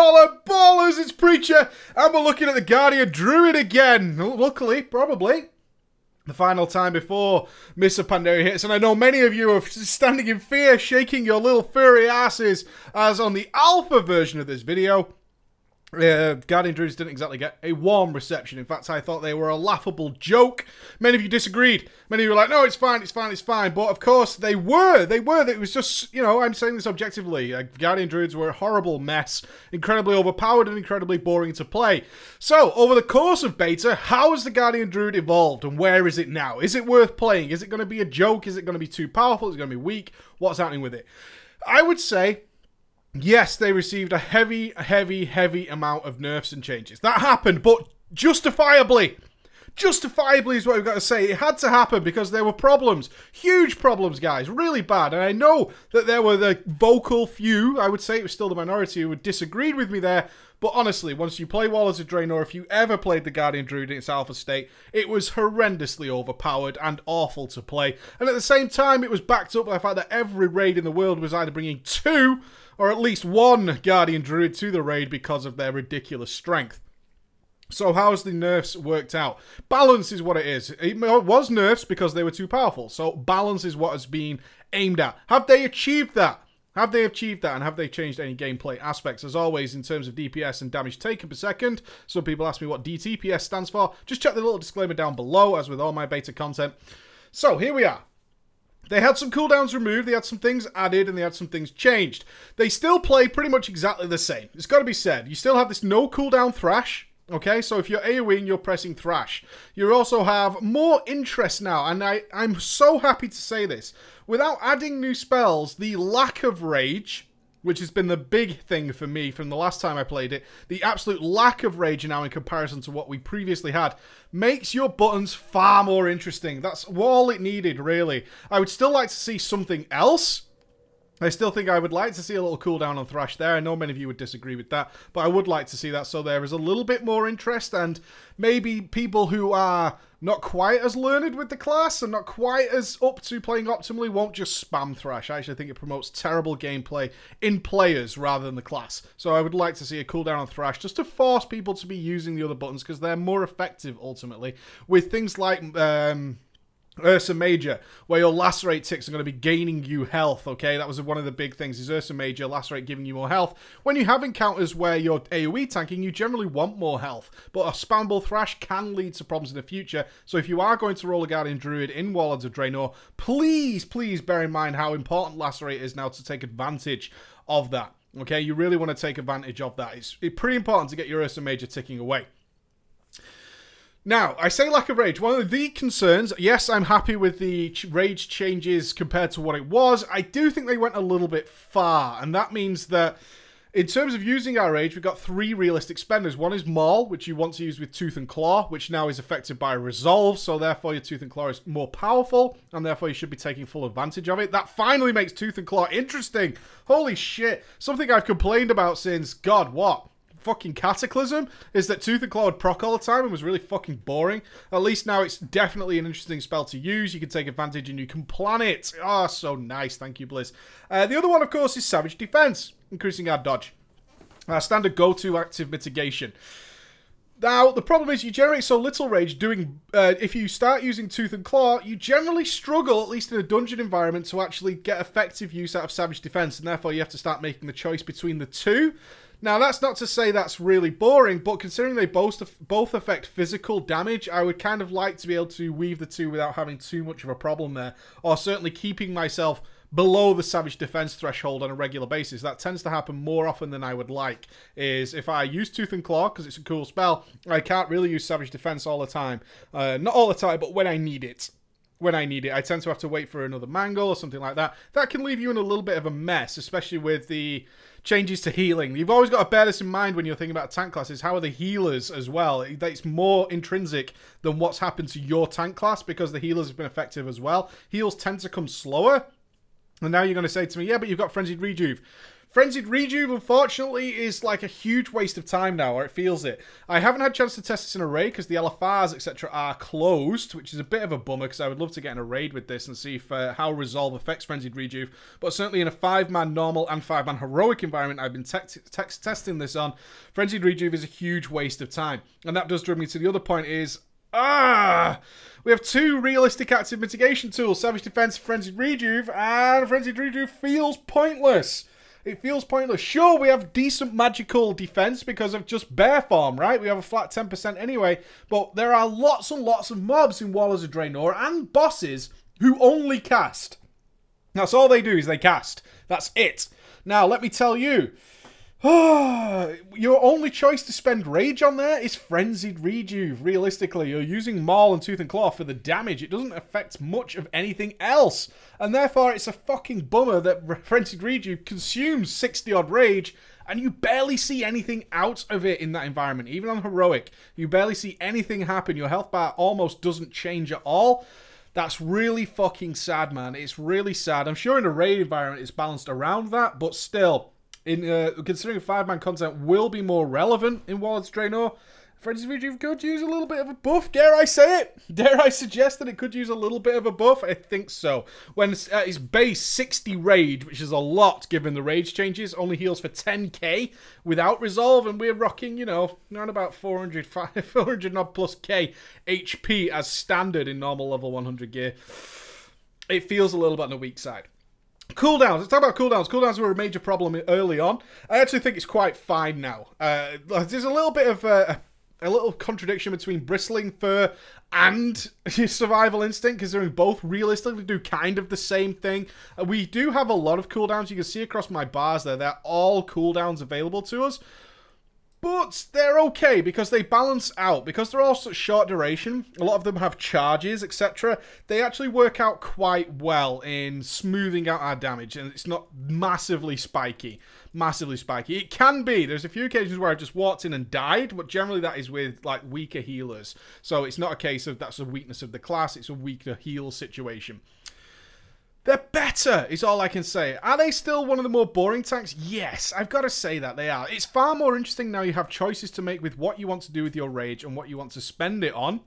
Holla ballers, it's Preacher, and we're looking at the Guardian Druid again. Luckily, probably, the final time before Mr. Pandora hits, and I know many of you are standing in fear, shaking your little furry asses, as on the alpha version of this video, Guardian Druids didn't exactly get a warm reception. In fact, I thought they were a laughable joke. Many of you disagreed. Many of you were like, no, it's fine, it's fine, it's fine. But of course, they were. It was just, you know, I'm saying this objectively. Guardian Druids were a horrible mess, incredibly overpowered and incredibly boring to play. So, over the course of beta, how has the Guardian Druid evolved and where is it now? Is it worth playing? Is it going to be a joke? Is it going to be too powerful? Is it going to be weak? What's happening with it? I would say, yes, they received a heavy amount of nerfs and changes. That happened, but justifiably. Justifiably is what we've got to say. It had to happen because there were problems. Huge problems, guys. Really bad. And I know that there were the vocal few, I would say it was still the minority, who disagreed with me there. But honestly, once you play Warlords of Draenor, if you ever played the Guardian Druid in its alpha state, it was horrendously overpowered and awful to play. And at the same time, it was backed up by the fact that every raid in the world was either bringing 2 or at least 1 Guardian Druid to the raid because of their ridiculous strength. So how's the nerfs worked out? Balance is what it is. It was nerfs because they were too powerful. So balance is what has been aimed at. Have they achieved that? Have they achieved that, and have they changed any gameplay aspects? As always, in terms of DPS and damage taken per second, some people ask me what DTPS stands for. Just check the little disclaimer down below, as with all my beta content. So here we are. They had some cooldowns removed, they had some things added, and they had some things changed. They still play pretty much exactly the same. It's got to be said. You still have this no cooldown thrash. Okay, so if you're AoEing, you're pressing thrash. You also have more interest now, and I'm so happy to say this. Without adding new spells, the lack of rage, which has been the big thing for me from the last time I played it, the absolute lack of rage now in comparison to what we previously had, makes your buttons far more interesting. That's all it needed, really. I would still like to see something else. I still think I would like to see a little cooldown on Thrash there. I know many of you would disagree with that, but I would like to see that so there is a little bit more interest, and maybe people who are not quite as learned with the class and not quite as up to playing optimally won't just spam Thrash. I actually think it promotes terrible gameplay in players rather than the class. So I would like to see a cooldown on Thrash just to force people to be using the other buttons because they're more effective ultimately with things like Ursa Major, where your lacerate ticks are going to be gaining you health, okay? That was one of the big things, is Ursa Major, lacerate giving you more health. When you have encounters where you're AoE tanking, you generally want more health, but a spammable Thrash can lead to problems in the future, so if you are going to roll a Guardian Druid in Warlords of Draenor, please bear in mind how important lacerate is now to take advantage of that, okay? You really want to take advantage of that. It's pretty important to get your Ursa Major ticking away. Now, I say lack of rage. One of the concerns, yes, I'm happy with the rage changes compared to what it was. I do think they went a little bit far, and that means that in terms of using our rage, we've got 3 realistic spenders. One is Maul, which you want to use with Tooth and Claw, which now is affected by Resolve, so therefore your Tooth and Claw is more powerful, and therefore you should be taking full advantage of it. That finally makes Tooth and Claw interesting. Holy shit. Something I've complained about since, God, what? Fucking Cataclysm, is that Tooth and Claw would proc all the time and was really fucking boring. At least now it's definitely an interesting spell to use. You can take advantage and you can plan it. Oh, so nice. Thank you, Blizz. The other one, of course, is Savage Defense, increasing our dodge. Our standard go-to active mitigation. Now, the problem is you generate so little rage doing... if you start using Tooth and Claw, you generally struggle, at least in a dungeon environment, to actually get effective use out of Savage Defense, and therefore you have to start making the choice between the two. Now, that's not to say that's really boring, but considering they both affect physical damage, I would kind of like to be able to weave the two without having too much of a problem there, or certainly keeping myself below the Savage Defense threshold on a regular basis. That tends to happen more often than I would like, is if I use Tooth and Claw, because it's a cool spell, I can't really use Savage Defense all the time. Not all the time, but when I need it. When I need it. I tend to have to wait for another mangle or something like that. That can leave you in a little bit of a mess, especially with the changes to healing. You've always got to bear this in mind when you're thinking about tank classes. How are the healers as well? It's more intrinsic than what's happened to your tank class because the healers have been effective as well. Heals tend to come slower. And now you're going to say to me, yeah, but you've got Frenzied Rejuve. Frenzied Rejuve, unfortunately, is like a huge waste of time now, or it feels it. I haven't had a chance to test this in a raid because the LFRs, etc. are closed, which is a bit of a bummer because I would love to get in a raid with this and see if how Resolve affects Frenzied Rejuve. But certainly in a 5-man normal and 5-man heroic environment I've been testing this on, Frenzied Rejuve is a huge waste of time. And that does drive me to the other point is, we have 2 realistic active mitigation tools, Savage Defense, Frenzied Rejuve, and Frenzied Rejuve feels pointless. It feels pointless. Sure, we have decent magical defense because of just bear farm, right? We have a flat 10% anyway, but there are lots and lots of mobs in Warlords of Draenor and bosses who only cast. That's all they do is they cast. That's it. Now, let me tell you, your only choice to spend rage on there is Frenzied Rejuve. Realistically, you're using Maul and Tooth and Claw for the damage. It doesn't affect much of anything else. And therefore, it's a fucking bummer that Frenzied Rejuve consumes 60-odd rage, and you barely see anything out of it in that environment. Even on Heroic, you barely see anything happen. Your health bar almost doesn't change at all. That's really fucking sad, man. It's really sad. I'm sure in a raid environment it's balanced around that, but still, considering 5-man content will be more relevant in Warlords of Draenor, Frenzied Rejuve could use a little bit of a buff. Dare I say it? Dare I suggest that it could use a little bit of a buff? I think so. When at its base 60 rage, which is a lot given the rage changes, only heals for 10k without resolve, and we're rocking, you know, around about 400 odd plus k HP as standard in normal level 100 gear. It feels a little bit on the weak side. Cooldowns. Let's talk about cooldowns. Cooldowns were a major problem early on. I actually think it's quite fine now. There's a little bit of a little contradiction between Bristling Fur and Survival Instinct, considering both realistically do kind of the same thing. We do have a lot of cooldowns. You can see across my bars there. They're all cooldowns available to us. But they're okay because they balance out. Because they're all such short duration, a lot of them have charges, etc. They actually work out quite well in smoothing out our damage. And it's not massively spiky. Massively spiky. It can be. There's a few occasions where I've just walked in and died. But generally that is with like weaker healers. So it's not a case of that's a weakness of the class. It's a weaker heal situation. They're better, is all I can say. Are they still one of the more boring tanks? Yes, I've got to say that they are. It's far more interesting now you have choices to make with what you want to do with your rage and what you want to spend it on.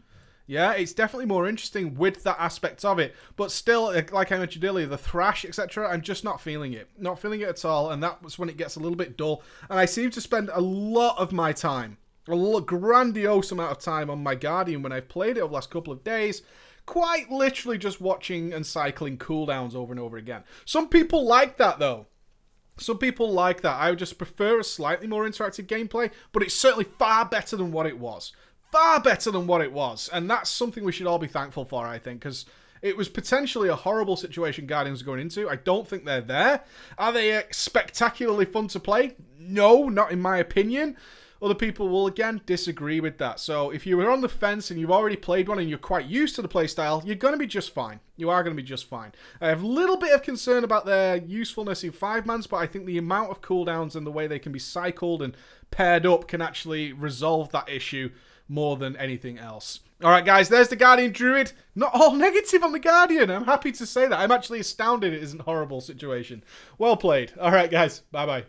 Yeah, it's definitely more interesting with that aspect of it. But still, like I mentioned earlier, the thrash, etc., I'm just not feeling it. Not feeling it at all, and that's when it gets a little bit dull. And I seem to spend a lot of my time, a grandiose amount of time on my Guardian when I've played it over the last couple of days, quite literally just watching and cycling cooldowns over and over again. Some people like that, though. Some people like that. I would just prefer a slightly more interactive gameplay, but it's certainly far better than what it was. Far better than what it was. And that's something we should all be thankful for, I think, because it was potentially a horrible situation Guardians are going into. I don't think they're there. Are they spectacularly fun to play? No, not in my opinion. Other people will, again, disagree with that. So if you were on the fence and you've already played one and you're quite used to the playstyle, you're going to be just fine. You are going to be just fine. I have a little bit of concern about their usefulness in 5-mans, but I think the amount of cooldowns and the way they can be cycled and paired up can actually resolve that issue more than anything else. Alright guys, there's the Guardian Druid. Not all negative on the Guardian. I'm happy to say that. I'm actually astounded it isn't a horrible situation. Well played. Alright guys, bye-bye.